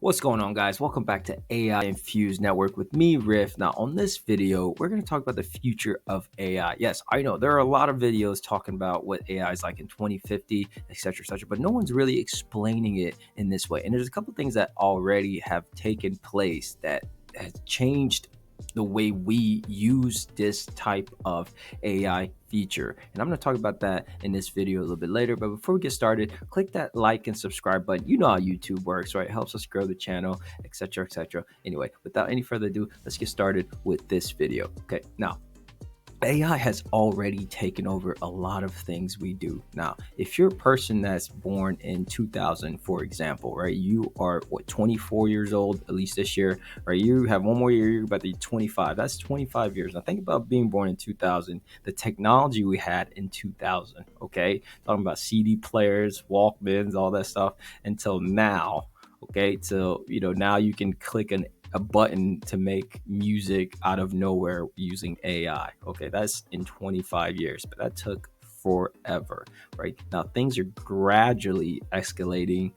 What's going on, guys? Welcome back to AI Infused Network with me, Riff. Now, on this video, we're going to talk about the future of AI. Yes, I know there are a lot of videos talking about what AI is like in 2050, etc., but no one's really explaining it in this way. And there's a couple things that already have taken place that has changed the way we use this type of AI feature. And I'm going to talk about that in this video a little bit later. But before we get started, click that like and subscribe button. You know how YouTube works, right? It helps us grow the channel, etc., etc. Anyway, without any further ado, let's get started with this video. Okay, now AI has already taken over a lot of things we do. Now, if you're a person that's born in 2000, for example, right, you are 24 years old, at least this year, right? You have one more year, you're about to be 25. That's 25 years. Now, think about being born in 2000, the technology we had in 2000, okay? Talking about CD players, Walkmans, all that stuff, until now, okay? Till, now you can click a button to make music out of nowhere using AI. Okay, that's in 25 years, but that took forever, right? Now things are gradually escalating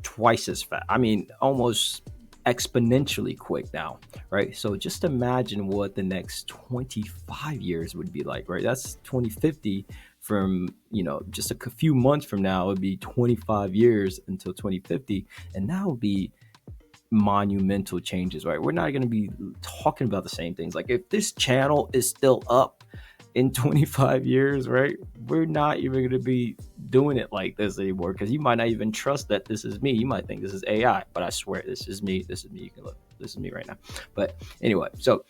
twice as fast. I mean, almost exponentially quick now, right? So just imagine what the next 25 years would be like, right? That's 2050 from, just a few months from now, it would be 25 years until 2050. And that would be monumental changes, right? We're not going to be talking about the same things. Like if this channel is still up in 25 years, right? We're not even going to be doing it like this anymore, because you might not even trust that this is me. You might think this is AI, but I swear this is me. This is me. You can look. This is me right now. But anyway, so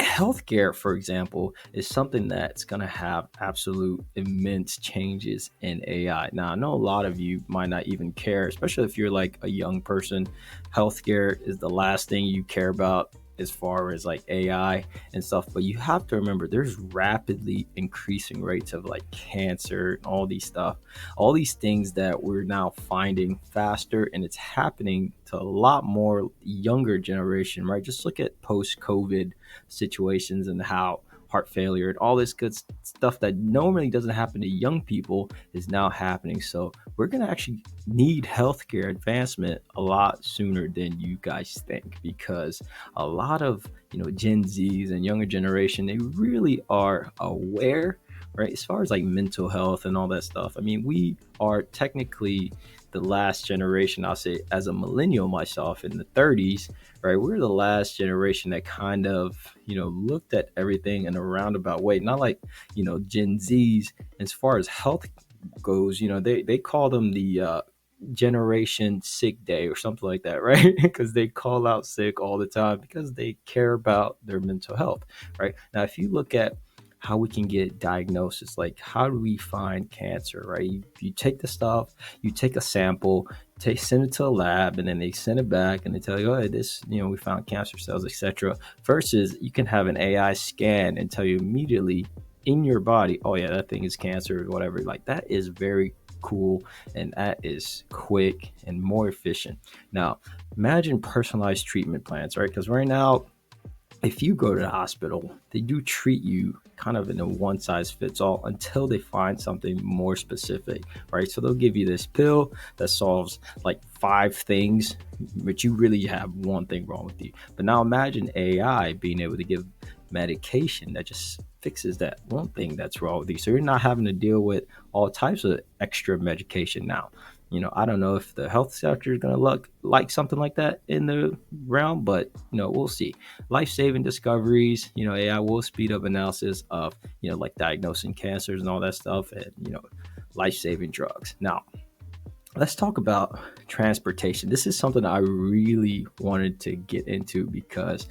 healthcare, for example, is something that's going to have absolute immense changes in AI. Now, I know a lot of you might not even care, especially if you're like a young person. Healthcare is the last thing you care about as far as like AI and stuff. But you have to remember there's rapidly increasing rates of like cancer and all these things that we're now finding faster, and it's happening to a lot more younger generation, right? Just look at post-COVID situations and how heart failure and all this good stuff that normally doesn't happen to young people is now happening. So we're going to actually need healthcare advancement a lot sooner than you guys think, because a lot of Gen Zs and younger generation, they really are aware, right, as far as like mental health and all that stuff. I mean, we are technically the last generation, I'll say, as a millennial myself in the 30s, right? We're the last generation that kind of, looked at everything in a roundabout way. Not like, Gen Zs, as far as health goes, they call them the generation sick day or something like that, right? Because they call out sick all the time because they care about their mental health, right? Now, if you look at how we can get diagnosis, like how do we find cancer, right? You take the stuff, you take a sample, send it to a lab, and then they send it back and they tell you, oh, this, we found cancer cells, etc. Versus you can have an AI scan and tell you immediately in your body, oh yeah, that thing is cancer or whatever. Like that is very cool, and that is quick and more efficient. Now, imagine personalized treatment plans, right? Because right now, if you go to the hospital, they do treat you kind of in a one size fits all until they find something more specific, right? So they'll give you this pill that solves like 5 things, but you really have one thing wrong with you. But now imagine AI being able to give medication that just fixes that one thing that's wrong with you. So you're not having to deal with all types of extra medication now. I don't know if the health sector is going to look like something like that in the realm, but, we'll see. Life-saving discoveries, AI will speed up analysis of, like diagnosing cancers and all that stuff, and, life-saving drugs. Now, let's talk about transportation. This is something I really wanted to get into because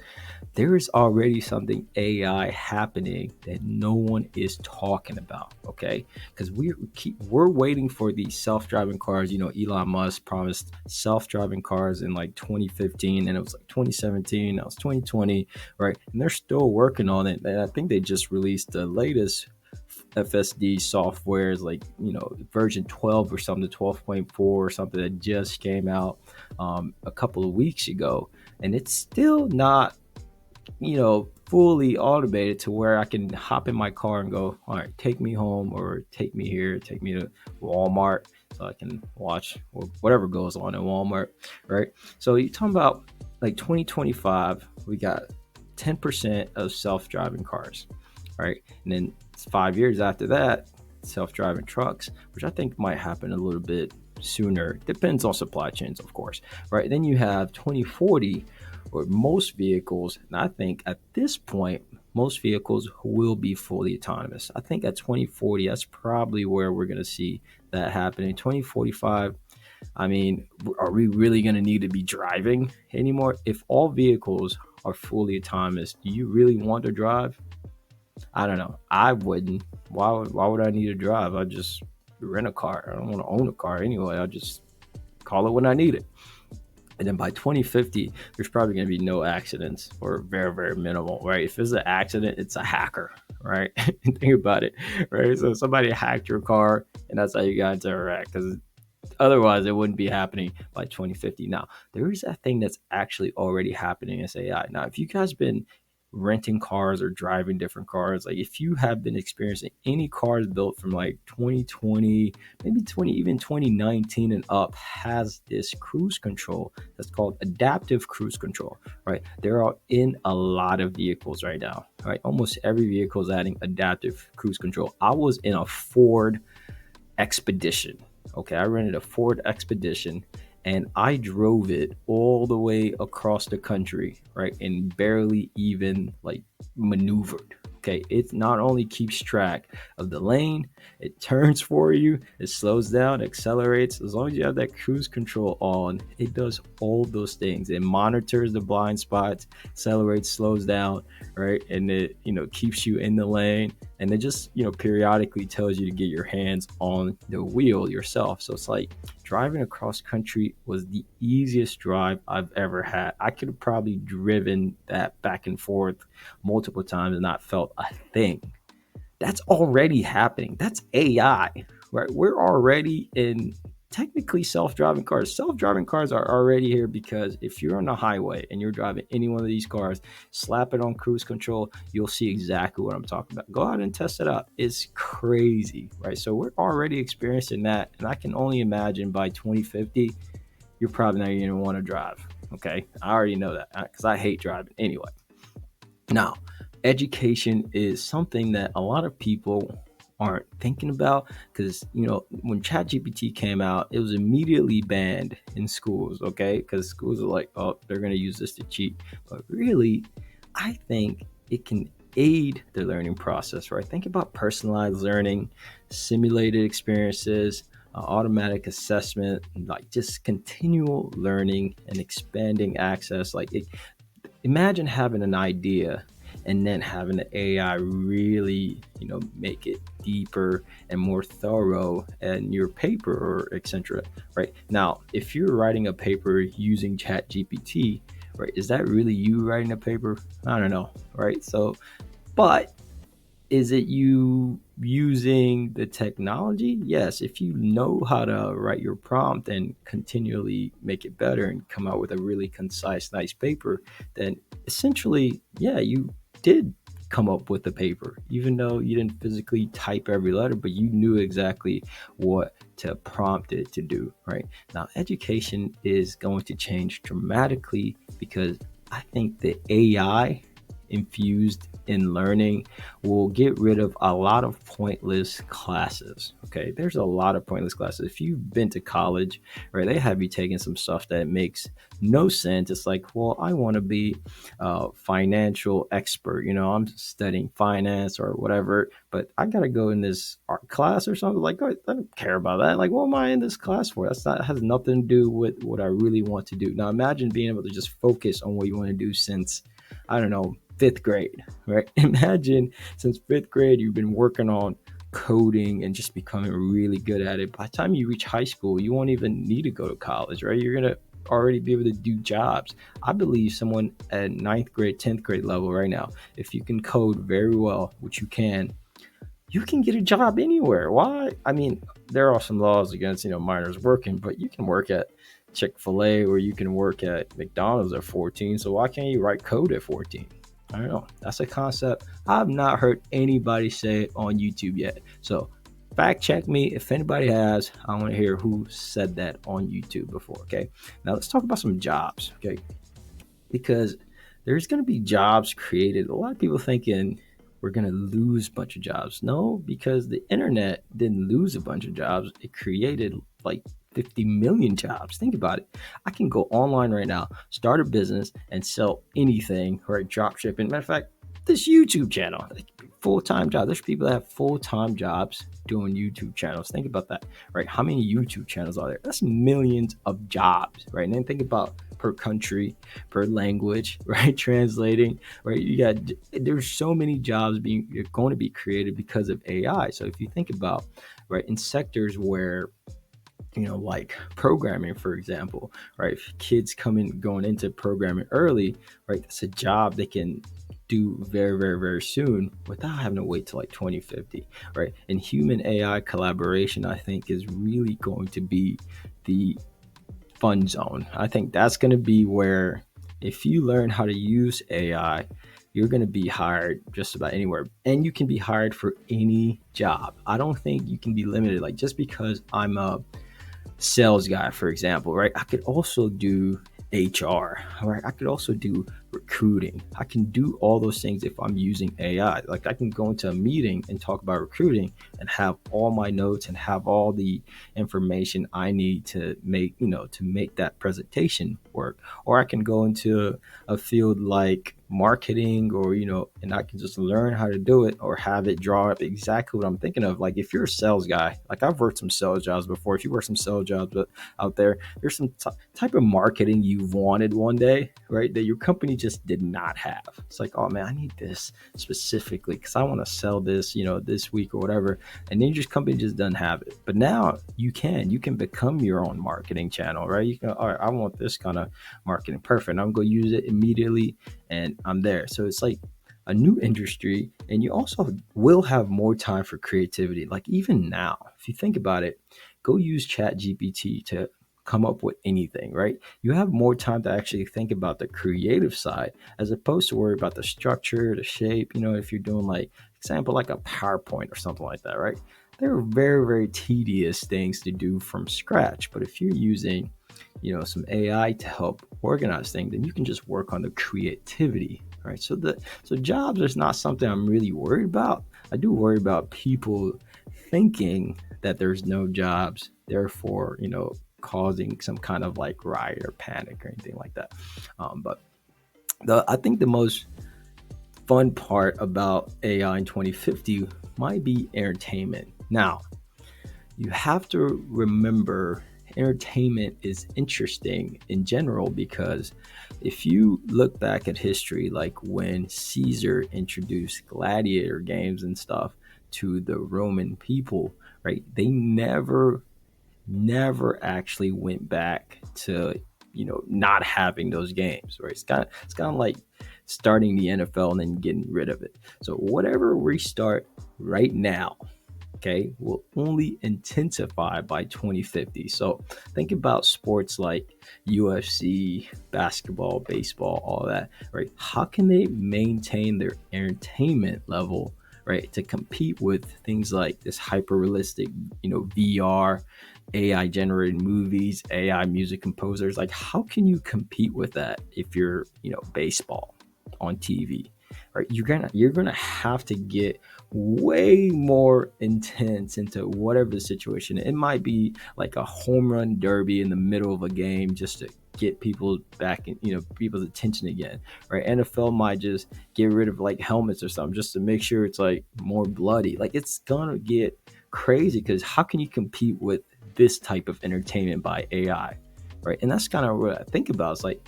there is already something AI happening that no one is talking about, okay? Because we're waiting for these self-driving cars. Elon Musk promised self-driving cars in like 2015, and it was like 2017, now it's 2020, right? And they're still working on it. And I think they just released the latest FSD software is like, version 12 or something, 12.4 or something that just came out a couple of weeks ago. And it's still not, fully automated to where I can hop in my car and go, all right, take me home, or take me here, take me to Walmart, so I can watch whatever goes on in Walmart, right? So you're talking about like 2025, we got 10% of self-driving cars, right? And then 5 years after that, self-driving trucks, which I think might happen a little bit sooner. Depends on supply chains, of course, right? Then you have 2040, where most vehicles, and I think at this point, most vehicles will be fully autonomous. I think at 2040, that's probably where we're going to see that happen. In 2045, I mean, are we really going to need to be driving anymore? If all vehicles are fully autonomous, do you really want to drive? I don't know. I wouldn't. Why would I need to drive? I just rent a car. I don't want to own a car anyway. I just call it when I need it. And then by 2050, there's probably going to be no accidents or very, very minimal, right? If it's an accident, it's a hacker, right? Think about it, right? So somebody hacked your car and that's how you got into a wreck, because otherwise it wouldn't be happening by 2050. Now, there is that thing that's actually already happening as AI. Now, if you guys been renting cars or driving different cars, like if you have been experiencing any cars built from like 2020, maybe 20, even 2019 and up, has this cruise control that's called adaptive cruise control, right? There are in a lot of vehicles right now, right? Almost every vehicle is adding adaptive cruise control. I was in a Ford Expedition. Okay, I rented a Ford Expedition and I drove it all the way across the country, right? And barely even like maneuvered. Okay, it not only keeps track of the lane, it turns for you, it slows down, accelerates. As long as you have that cruise control on, it does all those things. It monitors the blind spots, accelerates, slows down, right? And it, keeps you in the lane. And it just, periodically tells you to get your hands on the wheel yourself. So it's like driving across country was the easiest drive I've ever had. I could have probably driven that back and forth multiple times and not felt a thing. That's already happening. That's AI, right? We're already in technically self-driving cars. Self-driving cars are already here, because if you're on the highway and you're driving any one of these cars, slap it on cruise control, you'll see exactly what I'm talking about. Go out and test it out. It's crazy, right? So we're already experiencing that, and I can only imagine by 2050, you're probably not even going to want to drive. Okay, I already know that because I hate driving anyway. Now, education is something that a lot of people aren't thinking about, because when ChatGPT came out, it was immediately banned in schools, okay? Because schools are like, oh, they're going to use this to cheat. But really, I think it can aid the learning process, right? Think about personalized learning, simulated experiences, automatic assessment, like just continual learning and expanding access. Imagine having an idea and then having the AI really, make it deeper and more thorough in your paper or etc. Right now, if you're writing a paper using ChatGPT, right, is that really you writing a paper? I don't know, right? So, but is it you using the technology? Yes. If you know how to write your prompt and continually make it better and come out with a really concise, nice paper, then essentially, yeah, you did come up with the paper, even though you didn't physically type every letter, but you knew exactly what to prompt it to do, right? Now, education is going to change dramatically, because I think the AI infused in learning will get rid of a lot of pointless classes. Okay, there's a lot of pointless classes. If you've been to college, right, they have you taking some stuff that makes no sense. It's like, well, I want to be a financial expert. I'm studying finance or whatever, but I gotta go in this art class or something. Like, I don't care about that. Like, what am I in this class for? Has nothing to do with what I really want to do. Now, imagine being able to just focus on what you want to do since, I don't know, fifth grade, right? Imagine since fifth grade, you've been working on coding and just becoming really good at it. By the time you reach high school, you won't even need to go to college, right? You're going to already be able to do jobs. I believe someone at ninth grade, 10th grade level right now, if you can code very well, which you can get a job anywhere. Why? I mean, there are some laws against, minors working, but you can work at Chick-fil-A or you can work at McDonald's at 14. So why can't you write code at 14? I don't know. That's a concept I've not heard anybody say it on YouTube yet. So fact check me if anybody has. I want to hear who said that on YouTube before. Okay, now let's talk about some jobs. Okay, because there's going to be jobs created. A lot of people thinking we're going to lose a bunch of jobs. No, because the internet didn't lose a bunch of jobs. It created like 50 million jobs. Think about it. I can go online right now, start a business, and sell anything, right? Drop shipping. Matter of fact, this YouTube channel, like, full-time job. There's people that have full-time jobs doing YouTube channels. Think about that, right? How many YouTube channels are there? That's millions of jobs, right? And then think about per country, per language, right? Translating, right? There's so many jobs going to be created because of AI. So if you think about, right, in sectors where, like programming, for example, right? If kids going into programming early, right? That's a job they can do very, very, very soon without having to wait till like 2050, right? And human AI collaboration, I think, is really going to be the fun zone. I think that's going to be where, if you learn how to use AI, you're going to be hired just about anywhere, and you can be hired for any job. I don't think you can be limited. Like, just because I'm a sales guy, for example, right? I could also do HR, right? I could also do recruiting. I can do all those things if I'm using AI. Like, I can go into a meeting and talk about recruiting and have all my notes and have all the information I need to make, to make that presentation work. Or I can go into a field like marketing, or, and I can just learn how to do it or have it draw up exactly what I'm thinking of. Like, if you're a sales guy, like, I've worked some sales jobs before. If you work some sales jobs out there, there's some type of marketing you've wanted one day, right, that your company just did not have. It's like, oh man, I need this specifically because I want to sell this, this week or whatever. And then your company just doesn't have it. But now you can become your own marketing channel, right? You can, all right, I want this kind of marketing. Perfect. I'm going to use it immediately and I'm there. So it's like a new industry, and you also will have more time for creativity. Like, even now, if you think about it, go use Chat GPT to come up with anything, right? You have more time to actually think about the creative side as opposed to worry about the structure, the shape. If you're doing, like, example, like a PowerPoint or something like that, right? They're very, very tedious things to do from scratch. But if you're using, some AI to help organize things, then you can just work on the creativity, right? So jobs is not something I'm really worried about. I do worry about people thinking that there's no jobs, therefore, causing some kind of like riot or panic or anything like that. But I think the most fun part about AI in 2050 might be entertainment. Now, you have to remember, entertainment is interesting in general, because if you look back at history, like when Caesar introduced gladiator games and stuff to the Roman people, right? They never actually went back to, not having those games, right? It's kind of like starting the NFL and then getting rid of it. So whatever we start right now, okay, will only intensify by 2050. So think about sports like UFC, basketball, baseball, all that, right? How can they maintain their entertainment level, right, to compete with things like this hyper realistic, VR, AI generated movies, AI music composers? Like, how can you compete with that if you're, baseball on TV? Right, you're gonna have to get way more intense into whatever the situation. It might be like a home run derby in the middle of a game just to get people back in, people's attention again. Right, NFL might just get rid of like helmets or something just to make sure it's like more bloody. Like, it's gonna get crazy, because how can you compete with this type of entertainment by AI, right? And that's kind of what I think about. It's like,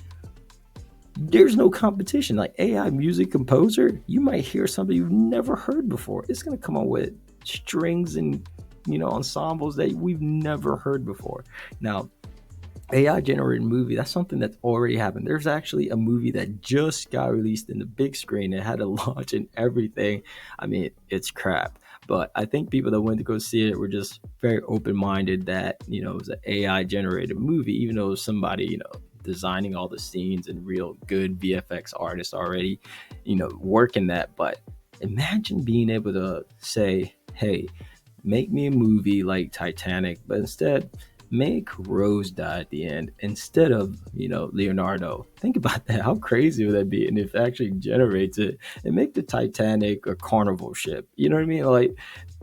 there's no competition. Like, AI music composer, you might hear something you've never heard before. It's going to come up with strings and, ensembles that we've never heard before. Now, AI generated movie, that's something that's already happened. There's actually a movie that just got released in the big screen. It had a launch and everything. I mean, it's crap. But I think people that went to go see it were just very open-minded that, it was an AI generated movie, even though it was somebody, designing all the scenes and real good VFX artists already, working that. But imagine being able to say, hey, make me a movie like Titanic, but instead make Rose die at the end instead of, Leonardo. Think about that. How crazy would that be? And if it actually generates it and make the Titanic a carnival ship, you know what I mean? Like,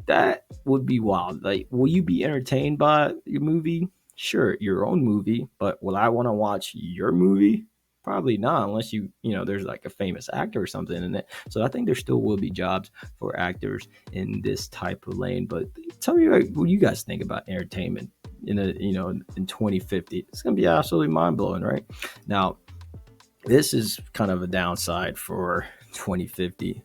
that would be wild. Like, will you be entertained by your movie? Sure, your own movie, but will I want to watch your movie? Probably not, unless there's like a famous actor or something in it. So I think there still will be jobs for actors in this type of lane. But tell me what you guys think about entertainment in 2050. It's gonna be absolutely mind blowing, right? Now, this is kind of a downside for 2050.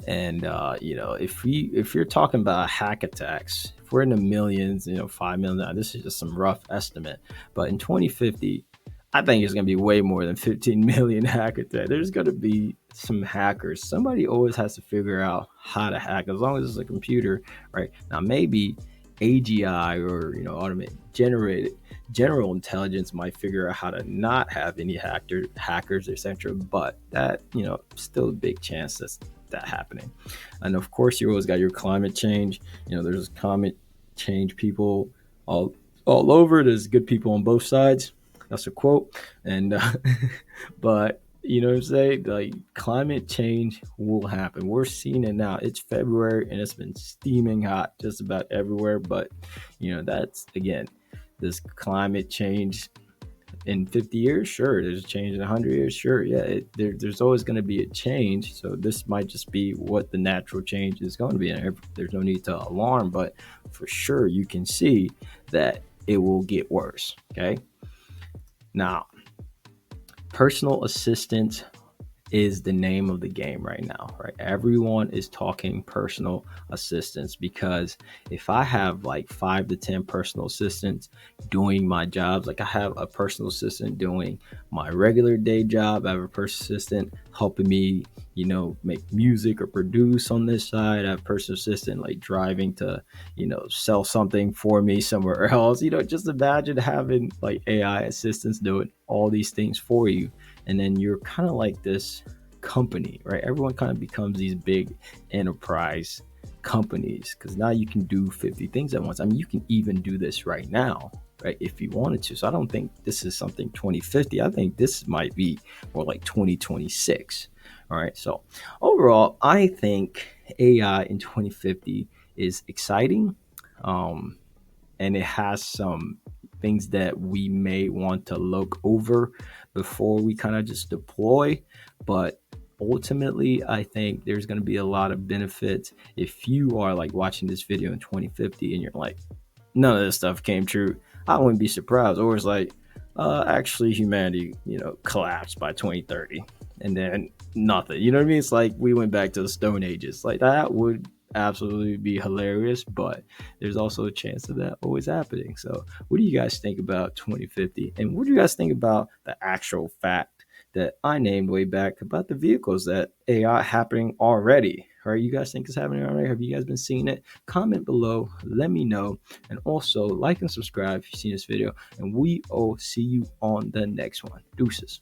And if you're talking about hack attacks, if we're in the millions, 5 million, this is just some rough estimate. But in 2050, I think it's going to be way more than 15 million hack attacks. There's going to be some hackers. Somebody always has to figure out how to hack, as long as it's a computer, right? Now, maybe AGI, or automated generated general intelligence, might figure out how to not have any hackers, etc. But that, still a big chance that happening. And of course, you always got your climate change. There's climate change people all over. There's good people on both sides. That's a quote. And but you know what I'm saying? Like, climate change will happen. We're seeing it now. It's February and it's been steaming hot just about everywhere. But that's, again, this climate change in 50 years, sure. There's a change in 100 years, sure. Yeah, there's always going to be a change. So this might just be what the natural change is going to be. And there's no need to alarm, but for sure you can see that it will get worse. Okay. Now, personal assistant is the name of the game right now, right? Everyone is talking personal assistants, because if I have like 5 to 10 personal assistants doing my jobs, like I have a personal assistant doing my regular day job, I have a personal assistant helping me, make music or produce on this side. I have a personal assistant like driving to, sell something for me somewhere else. Just imagine having like AI assistants doing all these things for you. And then you're kind of like this company, right? Everyone kind of becomes these big enterprise companies, because now you can do 50 things at once. I mean, you can even do this right now, right, if you wanted to. So I don't think this is something 2050. I think this might be more like 2026. All right. So overall, I think AI in 2050 is exciting. And it has some things that we may want to look over before we kind of just deploy. But ultimately, I think there's going to be a lot of benefits. If you are like watching this video in 2050 and you're like, none of this stuff came true, I wouldn't be surprised. Or it's like, actually humanity, collapsed by 2030, and then nothing. You know what I mean? It's like we went back to the Stone Ages. Like, that would absolutely be hilarious, but there's also a chance of that always happening. So what do you guys think about 2050? And what do you guys think about the actual fact that I named way back about the vehicles that AI happening already? All right, you guys think it's happening already? Have you guys been seeing it? Comment below, let me know. And also like and subscribe if you've seen this video. And we all see you on the next one. Deuces.